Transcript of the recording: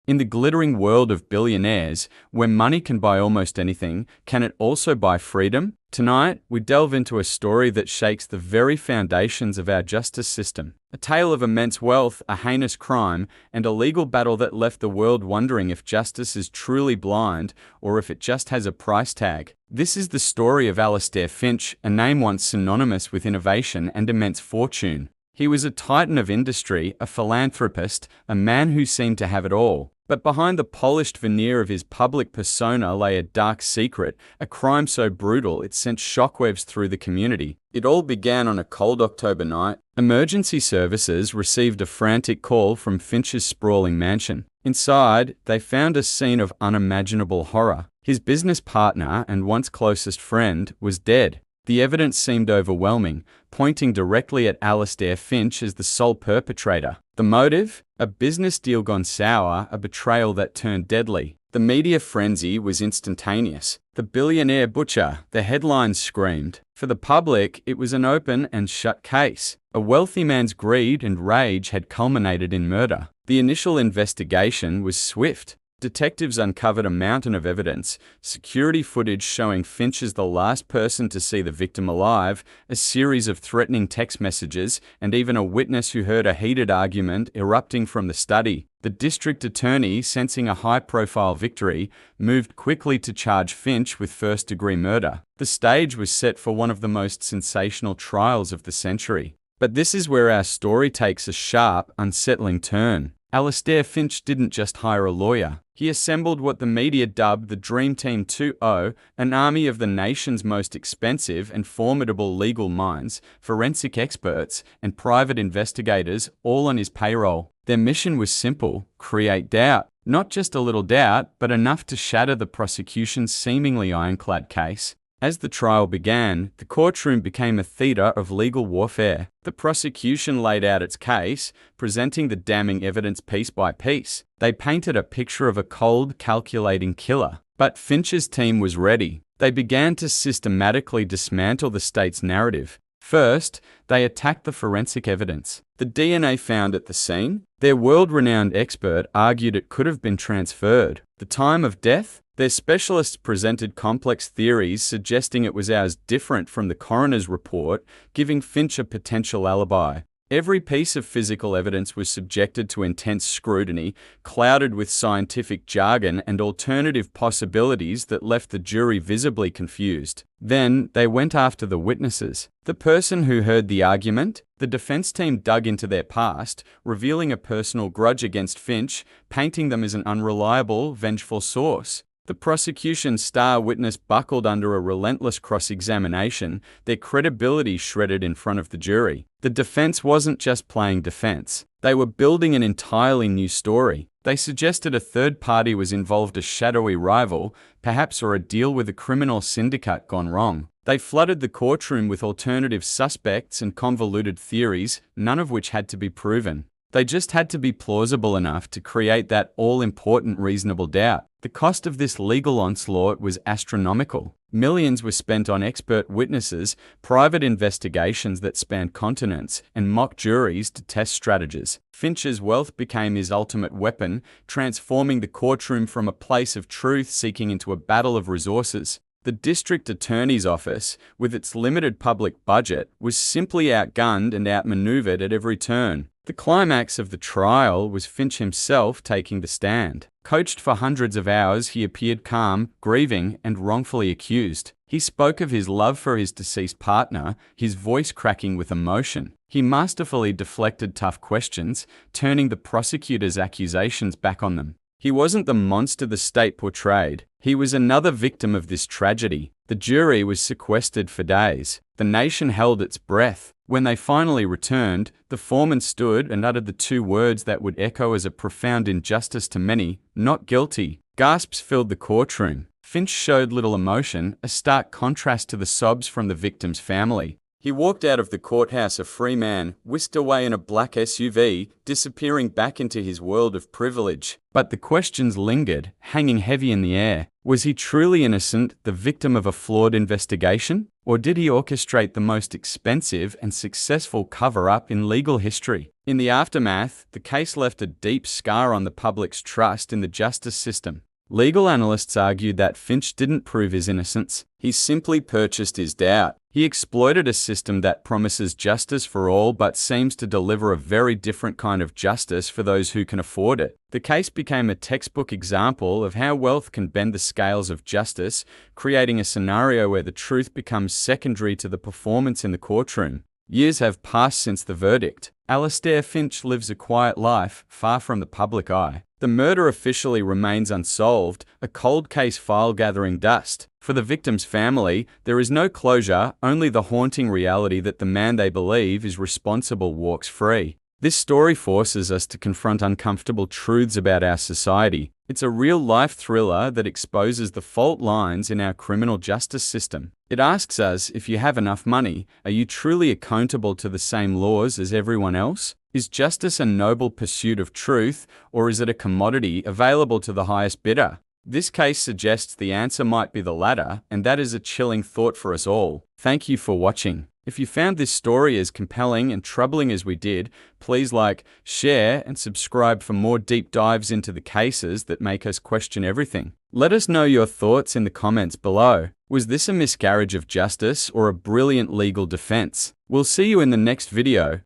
In the glittering world of billionaires, where money can buy almost anything, can it also buy freedom? Tonight, we delve into a story that shakes the very foundations of our justice system. A tale of immense wealth, a heinous crime, and a legal battle that left the world wondering if justice is truly blind or if it just has a price tag. This is the story of Alistair Finch, a name once synonymous with innovation and immense fortune. He was a titan of industry, a philanthropist, a man who seemed to have it all. But behind the polished veneer of his public persona lay a dark secret, a crime so brutal it sent shockwaves through the community. It all began on a cold October night. Emergency services received a frantic call from Finch's sprawling mansion. Inside, they found a scene of unimaginable horror. His business partner and once closest friend was dead. The evidence seemed overwhelming, pointing directly at Alistair Finch as the sole perpetrator. The motive? A business deal gone sour, a betrayal that turned deadly. The media frenzy was instantaneous. The billionaire butcher, the headlines screamed. For the public, it was an open and shut case. A wealthy man's greed and rage had culminated in murder. The initial investigation was swift. Detectives uncovered a mountain of evidence, security footage showing Finch as the last person to see the victim alive, a series of threatening text messages, and even a witness who heard a heated argument erupting from the study. The district attorney, sensing a high-profile victory, moved quickly to charge Finch with first-degree murder. The stage was set for one of the most sensational trials of the century. But this is where our story takes a sharp, unsettling turn. Alistair Finch didn't just hire a lawyer. He assembled what the media dubbed the Dream Team 2.0, an army of the nation's most expensive and formidable legal minds, forensic experts, and private investigators, all on his payroll. Their mission was simple: create doubt. Not just a little doubt, but enough to shatter the prosecution's seemingly ironclad case. As the trial began, the courtroom became a theater of legal warfare. The prosecution laid out its case, presenting the damning evidence piece by piece. They painted a picture of a cold, calculating killer. But Finch's team was ready. They began to systematically dismantle the state's narrative. First, they attacked the forensic evidence. The DNA found at the scene? Their world-renowned expert argued it could have been transferred. The time of death? Their specialists presented complex theories suggesting it was hours different from the coroner's report, giving Finch a potential alibi. Every piece of physical evidence was subjected to intense scrutiny, clouded with scientific jargon and alternative possibilities that left the jury visibly confused. Then, they went after the witnesses. The person who heard the argument? The defense team dug into their past, revealing a personal grudge against Finch, painting them as an unreliable, vengeful source. The prosecution's star witness buckled under a relentless cross-examination, their credibility shredded in front of the jury. The defense wasn't just playing defense. They were building an entirely new story. They suggested a third party was involved, a shadowy rival, perhaps, or a deal with a criminal syndicate gone wrong. They flooded the courtroom with alternative suspects and convoluted theories, none of which had to be proven. They just had to be plausible enough to create that all-important reasonable doubt. The cost of this legal onslaught was astronomical. Millions were spent on expert witnesses, private investigations that spanned continents, and mock juries to test strategies. Finch's wealth became his ultimate weapon, transforming the courtroom from a place of truth-seeking into a battle of resources. The district attorney's office, with its limited public budget, was simply outgunned and outmaneuvered at every turn. The climax of the trial was Finch himself taking the stand. Coached for hundreds of hours, he appeared calm, grieving, and wrongfully accused. He spoke of his love for his deceased partner, his voice cracking with emotion. He masterfully deflected tough questions, turning the prosecutor's accusations back on them. He wasn't the monster the state portrayed. He was another victim of this tragedy. The jury was sequestered for days. The nation held its breath. When they finally returned, the foreman stood and uttered the two words that would echo as a profound injustice to many: not guilty. Gasps filled the courtroom. Finch showed little emotion, a stark contrast to the sobs from the victim's family. He walked out of the courthouse a free man, whisked away in a black SUV, disappearing back into his world of privilege. But the questions lingered, hanging heavy in the air. Was he truly innocent, the victim of a flawed investigation? Or did he orchestrate the most expensive and successful cover-up in legal history? In the aftermath, the case left a deep scar on the public's trust in the justice system. Legal analysts argued that Finch didn't prove his innocence. He simply purchased his doubt. He exploited a system that promises justice for all but seems to deliver a very different kind of justice for those who can afford it. The case became a textbook example of how wealth can bend the scales of justice, creating a scenario where the truth becomes secondary to the performance in the courtroom. Years have passed since the verdict. Alistair Finch lives a quiet life, far from the public eye. The murder officially remains unsolved, a cold case file gathering dust. For the victim's family, there is no closure, only the haunting reality that the man they believe is responsible walks free. This story forces us to confront uncomfortable truths about our society. It's a real-life thriller that exposes the fault lines in our criminal justice system. It asks us, if you have enough money, are you truly accountable to the same laws as everyone else? Is justice a noble pursuit of truth, or is it a commodity available to the highest bidder? This case suggests the answer might be the latter, and that is a chilling thought for us all. Thank you for watching. If you found this story as compelling and troubling as we did, please like, share, and subscribe for more deep dives into the cases that make us question everything. Let us know your thoughts in the comments below. Was this a miscarriage of justice or a brilliant legal defense? We'll see you in the next video.